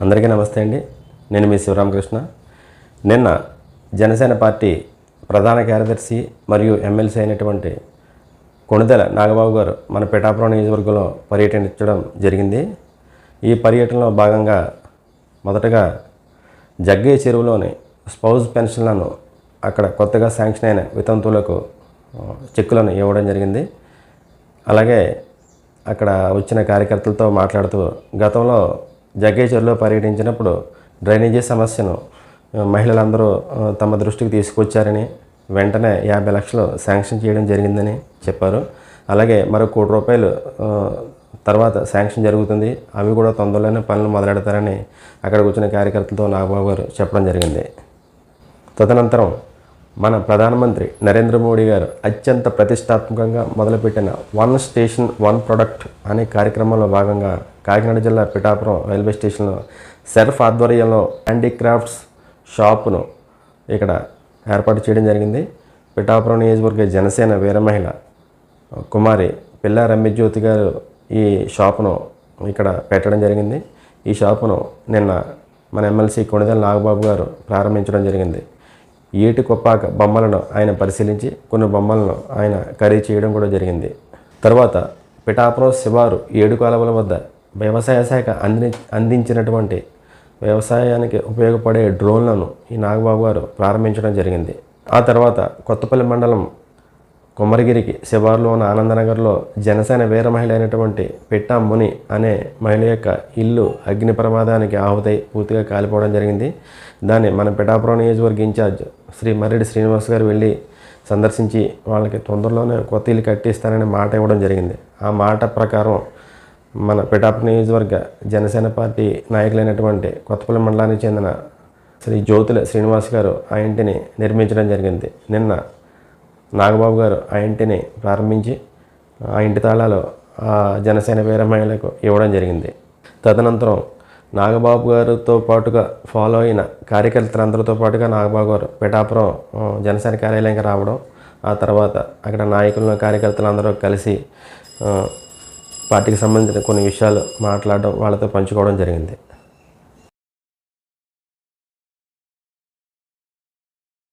అందరికీ నమస్తే అండి. నేను మీ శివరామకృష్ణ. నిన్న జనసేన పార్టీ ప్రధాన కార్యదర్శి మరియు ఎమ్మెల్సీ అయినటువంటి కొణిదెల నాగబాబు గారు మన పిఠాపురం నియోజకవర్గంలో పర్యటించడం జరిగింది. ఈ పర్యటనలో భాగంగా మొదటగా జగ్గయ్య చెరువులోని స్పౌజ్ పెన్షన్లను అక్కడ కొత్తగా శాంక్షన్ అయిన వితంతువులకు చెక్కులను ఇవ్వడం జరిగింది. అలాగే అక్కడ వచ్చిన కార్యకర్తలతో మాట్లాడుతూ గతంలో జగ్గయ్య చెరువులో పర్యటించినప్పుడు డ్రైనేజీ సమస్యను మహిళలందరూ తమ దృష్టికి తీసుకొచ్చారని వెంటనే 50 లక్షలు శాంక్షన్ చేయడం జరిగిందని చెప్పారు. అలాగే మరో ₹1 తర్వాత శాంక్షన్ జరుగుతుంది, అవి కూడా తొందరలోనే పనులు మొదలెడతారని అక్కడికి వచ్చిన కార్యకర్తలతో నాగబాబు గారు చెప్పడం జరిగింది. తదనంతరం మన ప్రధానమంత్రి నరేంద్ర మోడీ గారు అత్యంత ప్రతిష్టాత్మకంగా మొదలుపెట్టిన వన్ స్టేషన్ వన్ ప్రొడక్ట్ అనే కార్యక్రమంలో భాగంగా కాకినాడ జిల్లా పిఠాపురం రైల్వే స్టేషన్లో సెర్ఫ్ ఆధ్వర్యంలో హ్యాండీక్రాఫ్ట్స్ షాపును ఇక్కడ ఏర్పాటు చేయడం జరిగింది. పిఠాపురం నియోజకవర్గ జనసేన వీర మహిళ కుమారి పిల్ల రమ్యజ్యోతి గారు ఈ షాపును ఇక్కడ పెట్టడం జరిగింది. ఈ షాపును నిన్న మన ఎమ్మెల్సీ కొణిదెల నాగబాబు గారు ప్రారంభించడం జరిగింది. ఏటి కొప్పాక బొమ్మలను ఆయన పరిశీలించి కొన్ని బొమ్మలను ఆయన ఖరీదు చేయడం కూడా జరిగింది. తర్వాత పిఠాపురం శివారు 7 కాలువల వద్ద వ్యవసాయ శాఖ అందించినటువంటి వ్యవసాయానికి ఉపయోగపడే డ్రోన్లను ఈ నాగబాబు గారు ప్రారంభించడం జరిగింది. ఆ తర్వాత కొత్తపల్లి మండలం కొమరగిరికి శివారులో ఉన్న ఆనందనగర్లో జనసేన వీర మహిళ అయినటువంటి పిట్టా ముని అనే మహిళ యొక్క ఇల్లు అగ్ని ప్రమాదానికి ఆహుతై పూర్తిగా కాలిపోవడం జరిగింది. దాన్ని మన పిఠాపురం నియోజకవర్గ ఇన్ఛార్జ్ శ్రీ మర్రెడ్డి శ్రీనివాస్ గారు వెళ్ళి సందర్శించి వాళ్ళకి తొందరలోనే కొత్త ఇల్లు కట్టిస్తారనే మాట ఇవ్వడం జరిగింది. ఆ మాట ప్రకారం మన పిఠాపురం నియోజకవర్గ జనసేన పార్టీ నాయకులైనటువంటి కొత్తపల్లి మండలానికి చెందిన శ్రీ జ్యోతుల శ్రీనివాస్ గారు ఆ ఇంటిని నిర్మించడం జరిగింది. నిన్న నాగబాబు గారు ఆ ఇంటిని ప్రారంభించి ఆ ఇంటి తాళాలు ఆ జనసేన వీర మహిళలకు ఇవ్వడం జరిగింది. తదనంతరం నాగబాబు గారితో పాటుగా ఫాలో అయిన కార్యకర్తలందరితో పాటుగా నాగబాబు గారు పిఠాపురం జనసేన కార్యాలయంకి రావడం, ఆ తర్వాత అక్కడ నాయకులను కార్యకర్తలందరూ కలిసి పార్టీకి సంబంధించిన కొన్ని విషయాలు మాట్లాడడం, వాళ్ళతో పంచుకోవడం జరిగింది.